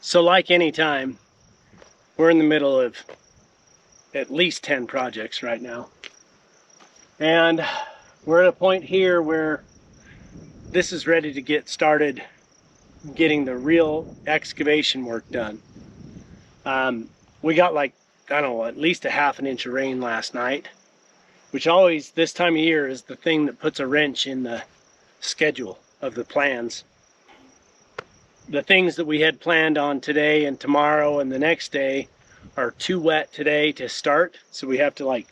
So like any time, we're in the middle of at least 10 projects right now. And we're at a point here where this is ready to get started getting the real excavation work done. We got like, I don't know, at least a half an inch of rain last night, which always this time of year is the thing that puts a wrench in the schedule of the plans. The things that we had planned on today and tomorrow and the next day are too wet today to start, so we have to like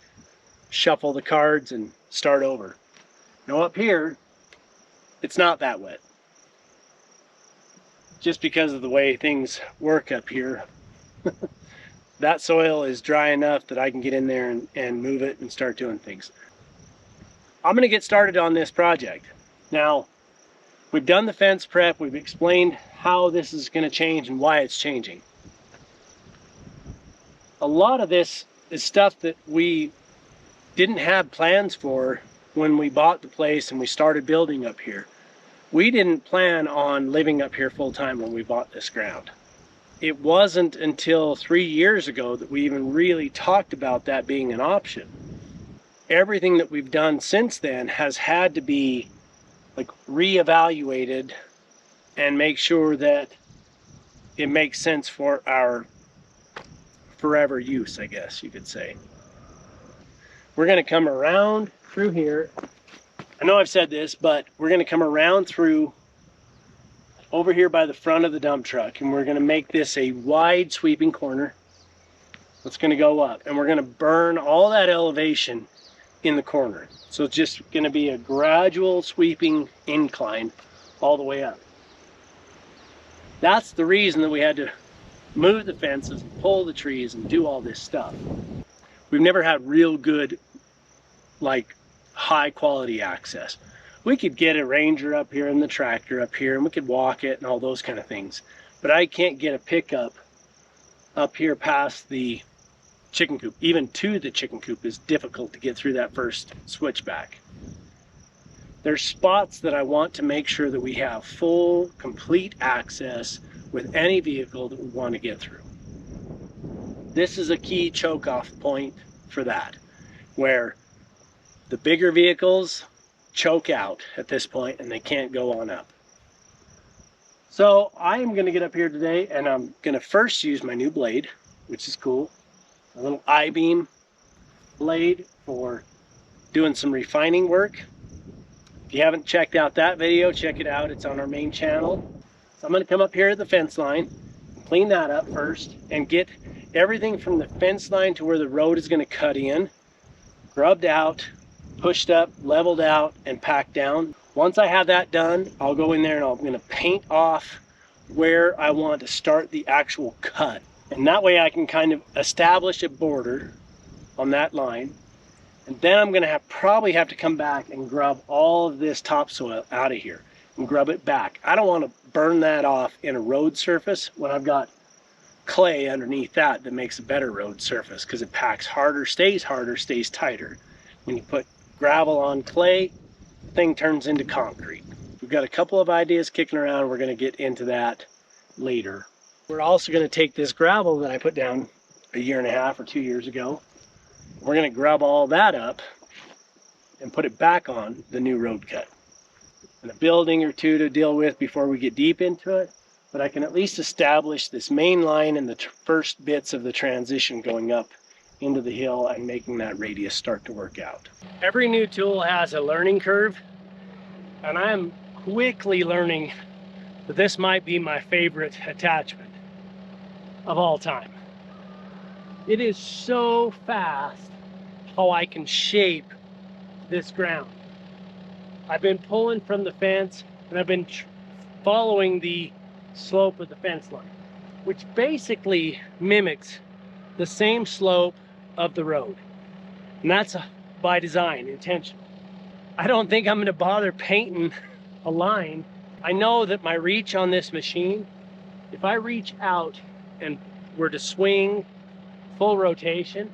shuffle the cards and start over. Now up here, it's not that wet. Just because of the way things work up here. That soil is dry enough that I can get in there and move it and start doing things. I'm gonna get started on this project. Now, we've done the fence prep, we've explained how this is gonna change and why it's changing. A lot of this is stuff that we didn't have plans for when we bought the place and we started building up here. We didn't plan on living up here full time when we bought this ground. It wasn't until 3 years ago that we even really talked about that being an option. Everything that we've done since then has had to be like reevaluated and make sure that it makes sense for our forever use, I guess you could say. We're going to come around through here. I know I've said this, but we're going to come around through over here by the front of the dump truck, and we're going to make this a wide sweeping corner that's going to go up, and we're going to burn all that elevation in the corner. So it's just going to be a gradual sweeping incline all the way up. That's the reason that we had to move the fences and pull the trees and do all this stuff. We've never had real good, like, high quality access. We could get a Ranger up here and the tractor up here and we could walk it and all those kind of things. But I can't get a pickup up here past the chicken coop. Even to the chicken coop is difficult to get through that first switchback. There's spots that I want to make sure that we have full, complete access with any vehicle that we want to get through. This is a key choke-off point for that, where the bigger vehicles choke out at this point and they can't go on up. So I am going to get up here today and I'm going to first use my new blade, which is cool. A little I-beam blade for doing some refining work. If you haven't checked out that video, check it out. It's on our main channel. So I'm going to come up here at the fence line, clean that up first, and get everything from the fence line to where the road is going to cut in, grubbed out, pushed up, leveled out, and packed down. Once I have that done, I'll go in there and I'm going to paint off where I want to start the actual cut. And that way I can kind of establish a border on that line. And then I'm going to probably have to come back and grub all of this topsoil out of here and grub it back. I don't want to burn that off in a road surface when I've got clay underneath that makes a better road surface, because it packs harder, stays tighter. When you put gravel on clay, the thing turns into concrete. We've got a couple of ideas kicking around. We're going to get into that later. We're also going to take this gravel that I put down a year and a half or 2 years ago. We're going to grub all that up and put it back on the new road cut. And a building or two to deal with before we get deep into it, but I can at least establish this main line and the first bits of the transition going up into the hill and making that radius start to work out. Every new tool has a learning curve, and I am quickly learning that this might be my favorite attachment of all time. It is so fast how I can shape this ground. I've been pulling from the fence and I've been following the slope of the fence line, which basically mimics the same slope of the road. And that's by design, intentional. I don't think I'm going to bother painting a line. I know that my reach on this machine, if I reach out and were to swing full rotation,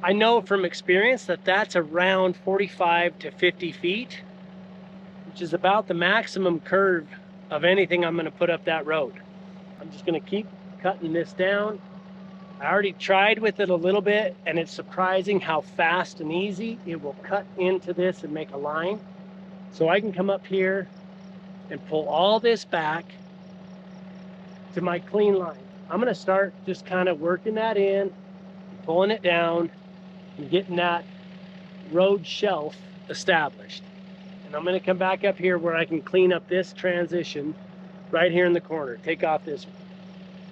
I know from experience that that's around 45 to 50 feet, which is about the maximum curve of anything I'm going to put up that road. I'm just gonna keep cutting this down. I already tried with it a little bit, and it's surprising how fast and easy it will cut into this and make a line. So I can come up here and pull all this back to my clean line. I'm gonna start just kind of working that in, pulling it down, and getting that road shelf established. And I'm gonna come back up here where I can clean up this transition right here in the corner. Take off this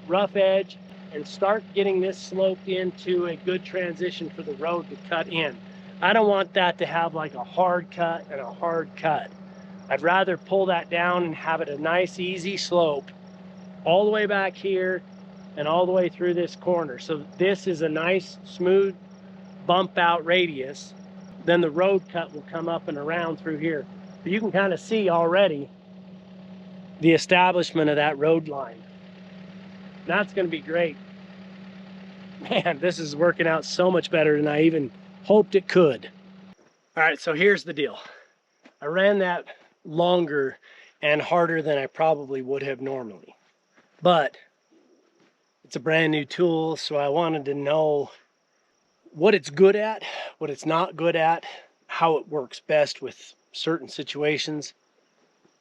rough edge and start getting this sloped into a good transition for the road to cut in. I don't want that to have like a hard cut and a hard cut. I'd rather pull that down and have it a nice easy slope all the way back here and all the way through this corner. So this is a nice smooth bump out radius. Then the road cut will come up and around through here. But you can kind of see already the establishment of that road line. That's going to be great. Man, this is working out so much better than I even hoped it could. All right, so here's the deal. I ran that longer and harder than I probably would have normally. But it's a brand new tool, so I wanted to know what it's good at, what it's not good at, how it works best with certain situations.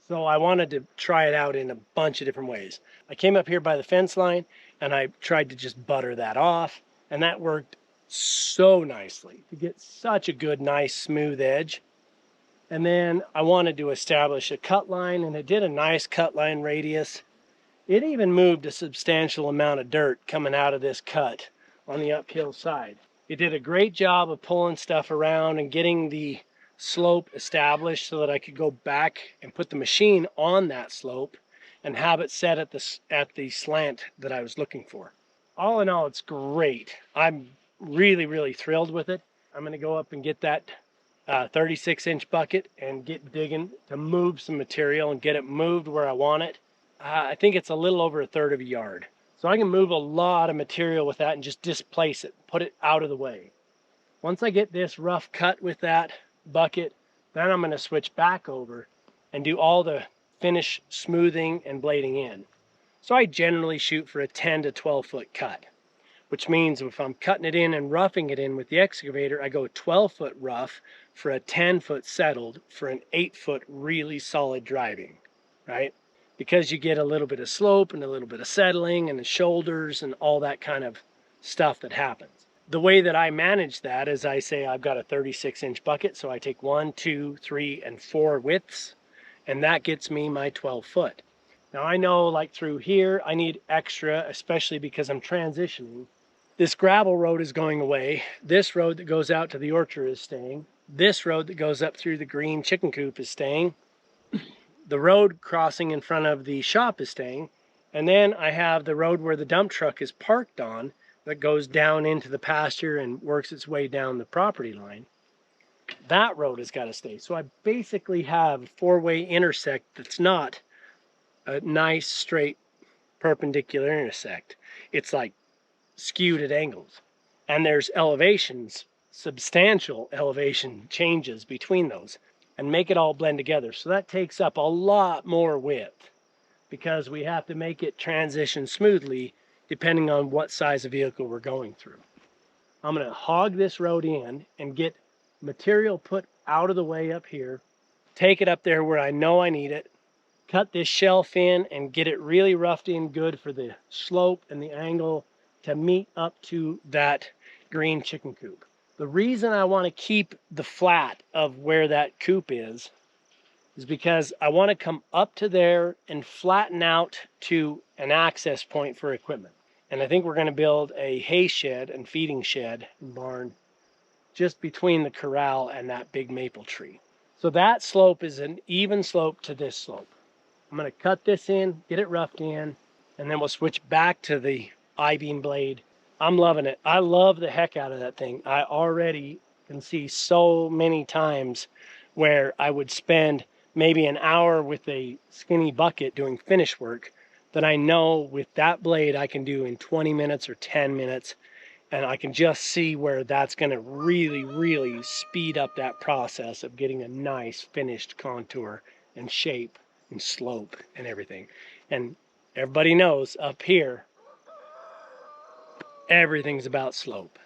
So I wanted to try it out in a bunch of different ways. I came up here by the fence line and I tried to just butter that off, and that worked so nicely to get such a good, nice, smooth edge. And then I wanted to establish a cut line, and it did a nice cut line radius. It even moved a substantial amount of dirt coming out of this cut on the uphill side. It did a great job of pulling stuff around and getting the slope established so that I could go back and put the machine on that slope and have it set at the slant that I was looking for. All in all, it's great. I'm really, really thrilled with it. I'm going to go up and get that 36-inch bucket and get digging to move some material and get it moved where I want it. I think it's a little over a third of a yard. So I can move a lot of material with that and just displace it, put it out of the way. Once I get this rough cut with that bucket, then I'm going to switch back over and do all the finish smoothing and blading in. So I generally shoot for a 10 to 12 foot cut, which means if I'm cutting it in and roughing it in with the excavator, I go 12 foot rough for a 10 foot settled for an 8 foot really solid driving, right? Because you get a little bit of slope and a little bit of settling and the shoulders and all that kind of stuff that happens. The way that I manage that is I say I've got a 36-inch bucket, so I take 1, 2, 3, and 4 widths, and that gets me my 12 foot. Now I know like through here I need extra, especially because I'm transitioning. This gravel road is going away. This road that goes out to the orchard is staying. This road that goes up through the green chicken coop is staying. The road crossing in front of the shop is staying. And then I have the road where the dump truck is parked on that goes down into the pasture and works its way down the property line. That road has got to stay. So I basically have a four-way intersect that's not a nice straight perpendicular intersect. It's like skewed at angles. And there's elevations, substantial elevation changes between those, and make it all blend together. So that takes up a lot more width because we have to make it transition smoothly depending on what size of vehicle we're going through. I'm going to hog this road in and get material put out of the way up here, take it up there where I know I need it, cut this shelf in and get it really roughed in good for the slope and the angle to meet up to that green chicken coop. The reason I want to keep the flat of where that coop is because I want to come up to there and flatten out to an access point for equipment. And I think we're going to build a hay shed and feeding shed and barn just between the corral and that big maple tree. So that slope is an even slope to this slope. I'm going to cut this in, get it roughed in, and then we'll switch back to the I-beam blade. I'm loving it. I love the heck out of that thing. I already can see so many times where I would spend maybe an hour with a skinny bucket doing finish work that I know with that blade I can do in 20 minutes or 10 minutes. And I can just see where that's going to really, really speed up that process of getting a nice finished contour and shape and slope and everything. And Everybody knows up here, everything's about slope.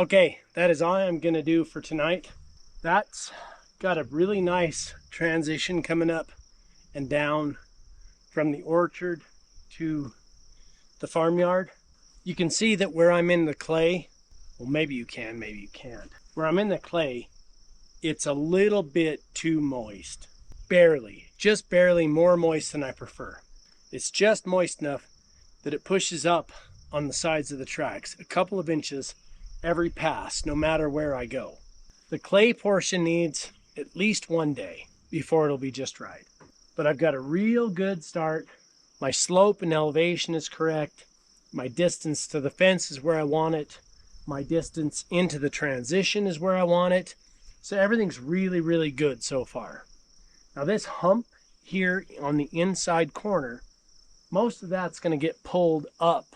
Okay, that is all I'm gonna do for tonight. That's got a really nice transition coming up and down from the orchard to the farmyard. You can see that where I'm in the clay, well, maybe you can, maybe you can't. Where I'm in the clay, it's a little bit too moist. Barely, just barely more moist than I prefer. It's just moist enough that it pushes up on the sides of the tracks a couple of inches every pass, no matter where I go. The clay portion needs at least 1 day before it'll be just right. But I've got a real good start. My slope and elevation is correct. My distance to the fence is where I want it. My distance into the transition is where I want it. So everything's really, really good so far. Now this hump here on the inside corner, most of that's going to get pulled up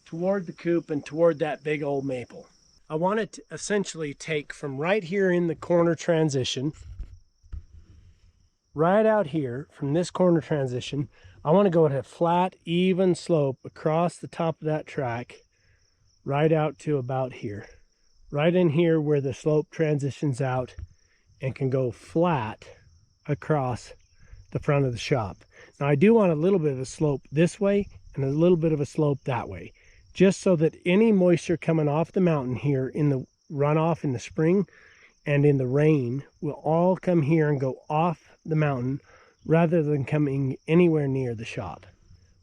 toward the coop and toward that big old maple. I want it to essentially take from right here in the corner transition, right out here from this corner transition, I want to go at a flat, even slope across the top of that track, right out to about here. Right in here where the slope transitions out and can go flat across the front of the shop. Now I do want a little bit of a slope this way and a little bit of a slope that way, just so that any moisture coming off the mountain here in the runoff in the spring and in the rain will all come here and go off the mountain rather than coming anywhere near the shop.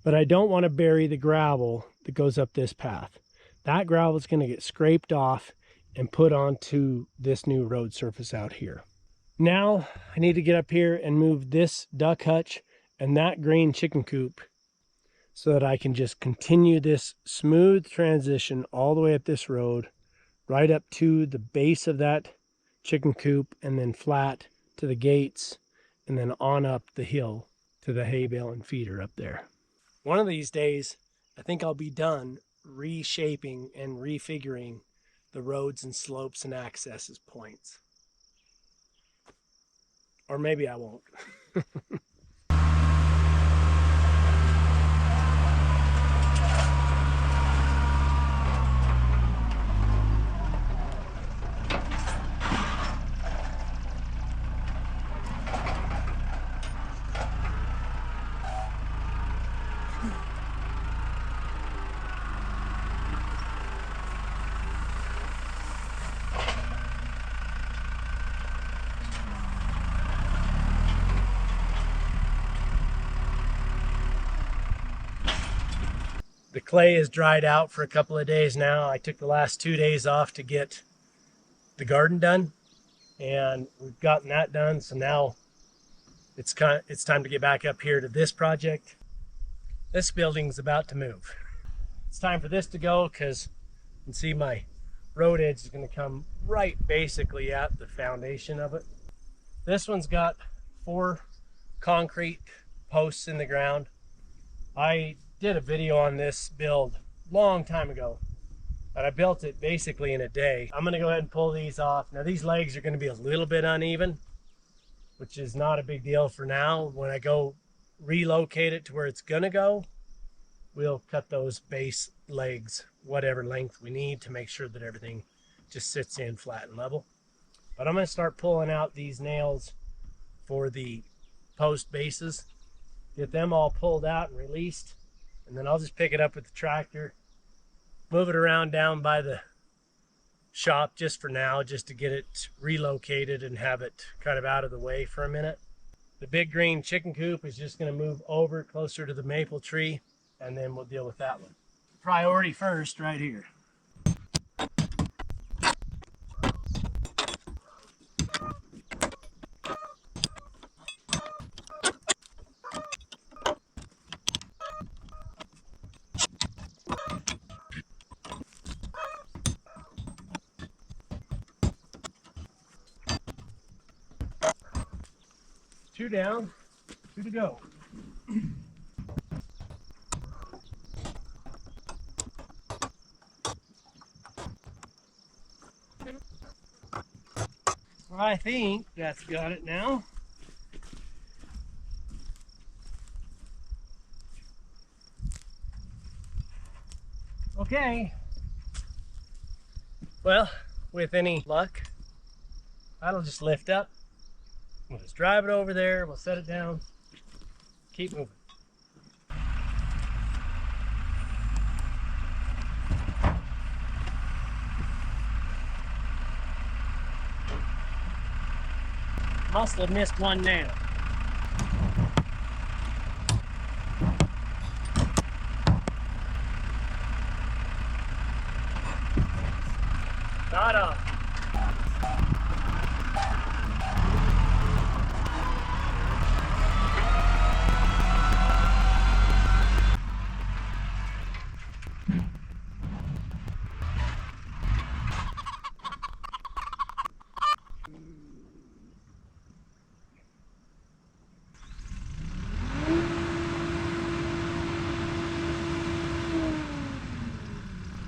But I don't want to bury the gravel that goes up this path. That gravel is going to get scraped off and put onto this new road surface out here. Now I need to get up here and move this duck hutch and that green chicken coop so that I can just continue this smooth transition all the way up this road, right up to the base of that chicken coop, and then flat to the gates, and then on up the hill to the hay bale and feeder up there. One of these days, I think I'll be done reshaping and refiguring the roads and slopes and accesses points. Or maybe I won't. The clay is dried out for a couple of days now. I took the last 2 days off to get the garden done, and we've gotten that done. So now it's time to get back up here to this project. This building's about to move. It's time for this to go because you can see my road edge is going to come right basically at the foundation of it. This one's got 4 concrete posts in the ground. I did a video on this build long time ago, but I built it basically in a day. I'm gonna go ahead and pull these off. Now these legs are gonna be a little bit uneven, which is not a big deal for now. When I go relocate it to where it's gonna go, we'll cut those base legs whatever length we need to make sure that everything just sits in flat and level. But I'm gonna start pulling out these nails for the post bases, get them all pulled out and released. And then I'll just pick it up with the tractor, move it around down by the shop just for now, just to get it relocated and have it kind of out of the way for a minute. The big green chicken coop is just going to move over closer to the maple tree, and then we'll deal with that one. Priority first right here. Two down, 2 to go. I think that's got it now. Okay. Well, with any luck, that'll just lift up. We'll just drive it over there, we'll set it down, keep moving. Must have missed one nail. Not on.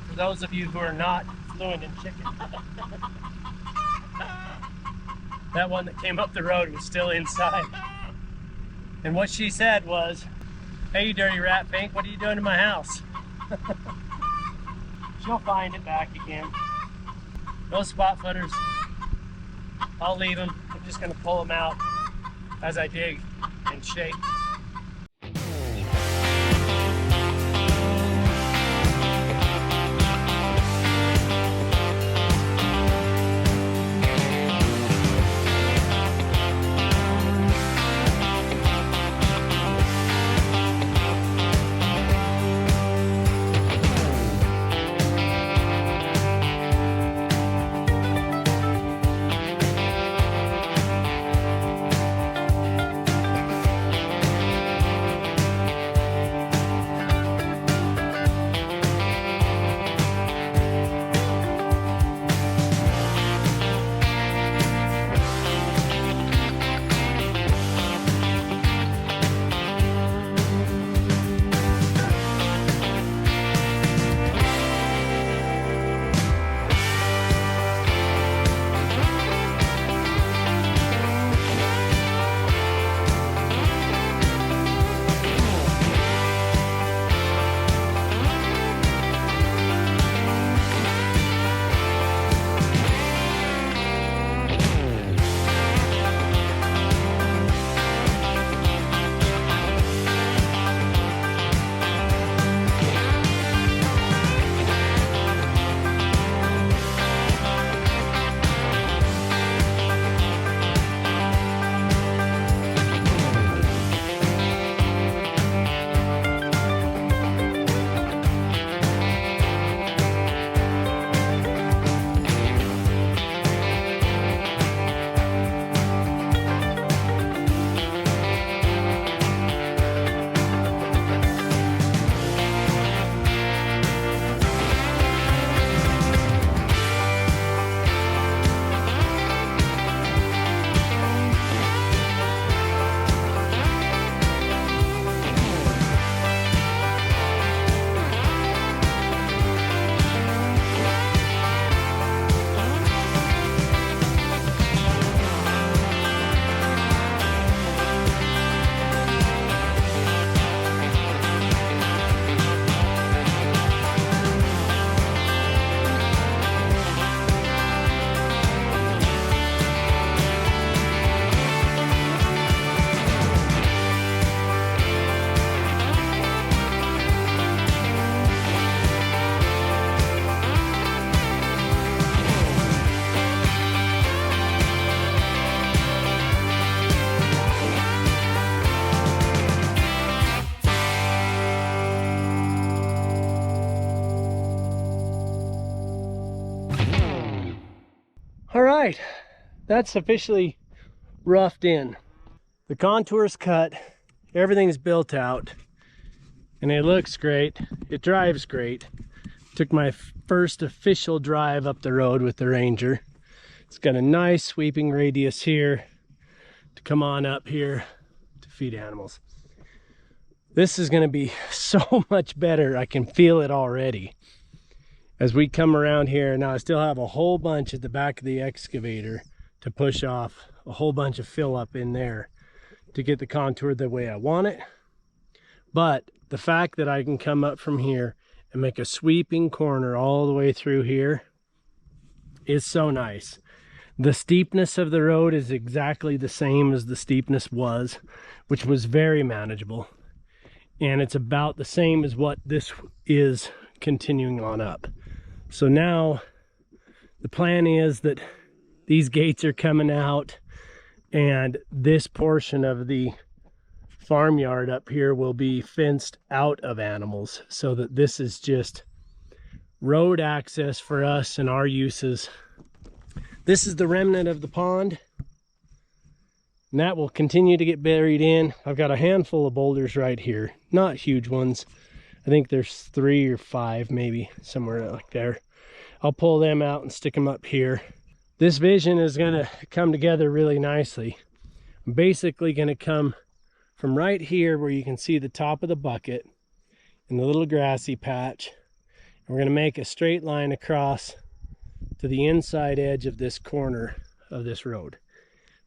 For those of you who are not fluent in chicken, that one that came up the road was still inside. And what she said was, "Hey, you dirty rat pink, what are you doing to my house?" She'll find it back again. Those spot footers, I'll leave them. I'm just going to pull them out as I dig and shape. right, that's officially roughed in. The contour's cut, everything's built out, and it looks great. It drives great. Took my first official drive up the road with the Ranger. It's got a nice sweeping radius here to come on up here to feed animals. This is going to be so much better. I can feel it already. As we come around here, now I still have a whole bunch at the back of the excavator to push off, a whole bunch of fill up in there to get the contour the way I want it. But the fact that I can come up from here and make a sweeping corner all the way through here is so nice. The steepness of the road is exactly the same as the steepness was, which was very manageable. And it's about the same as what this is continuing on up. So now the plan is that these gates are coming out, and this portion of the farmyard up here will be fenced out of animals, so that this is just road access for us and our uses. This is the remnant of the pond, and that will continue to get buried in. I've got a handful of boulders right here, not huge ones. I think there's 3 or 5 maybe, somewhere like there. I'll pull them out and stick them up here. This vision is going to come together really nicely. I'm basically going to come from right here where you can see the top of the bucket and the little grassy patch. And we're going to make a straight line across to the inside edge of this corner of this road.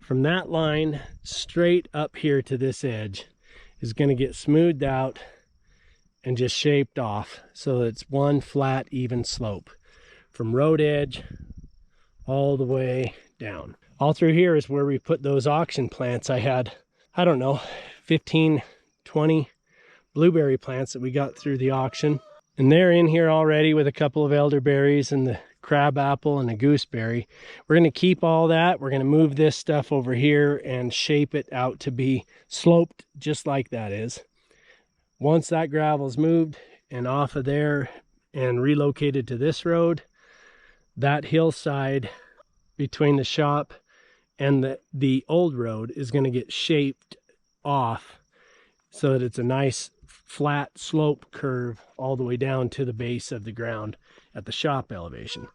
From that line straight up here to this edge is going to get smoothed out and just shaped off so that it's one flat, even slope from road edge all the way down. All through here is where we put those auction plants. I had, I don't know, 15, 20 blueberry plants that we got through the auction. And they're in here already with a couple of elderberries and the crab apple and a gooseberry. We're going to keep all that. We're going to move this stuff over here and shape it out to be sloped just like that is. Once that gravel's moved and off of there and relocated to this road, that hillside between the shop and the old road is going to get shaped off so that it's a nice flat slope curve all the way down to the base of the ground at the shop elevation.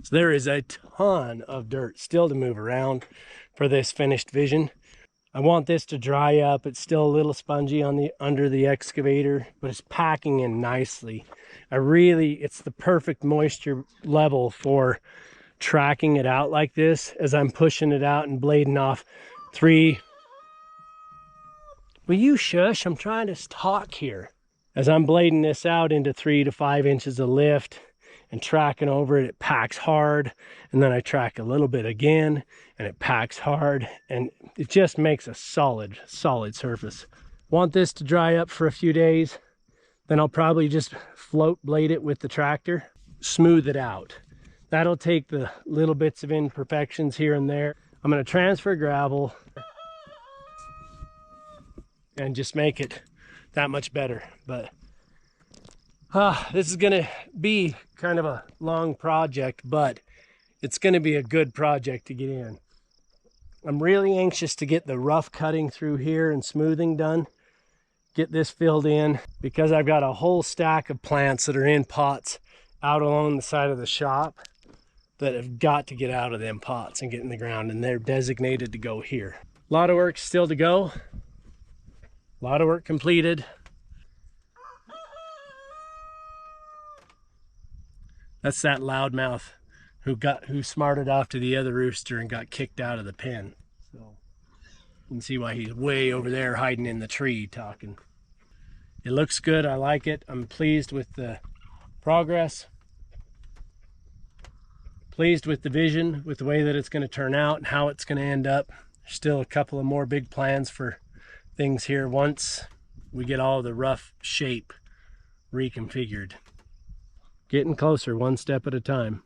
So there is a ton of dirt still to move around for this finished vision. I want this to dry up. It's still a little spongy on the under the excavator, but it's packing in nicely. It's the perfect moisture level for tracking it out like this as I'm pushing it out and blading off 3. Will you shush? I'm trying to talk here. As I'm blading this out into 3 to 5 inches of lift and tracking over it, it packs hard. And then I track a little bit again and it packs hard. And it just makes a solid surface. Want this to dry up for a few days. Then I'll probably just float blade it with the tractor, smooth it out. That'll take the little bits of imperfections here and there. I'm going to transfer gravel and just make it that much better. But this is going to be kind of a long project, but it's going to be a good project to get in. I'm really anxious to get the rough cutting through here and smoothing done, get this filled in, because I've got a whole stack of plants that are in pots out along the side of the shop that have got to get out of them pots and get in the ground, and they're designated to go here. A lot of work still to go. A lot of work completed. That's that loudmouth who smarted off to the other rooster and got kicked out of the pen. So you can see why he's way over there hiding in the tree talking. It looks good. I like it. I'm pleased with the progress. Pleased with the vision, with the way that it's going to turn out and how it's going to end up. There's still a couple of more big plans for things here once we get all the rough shape reconfigured. Getting closer, one step at a time.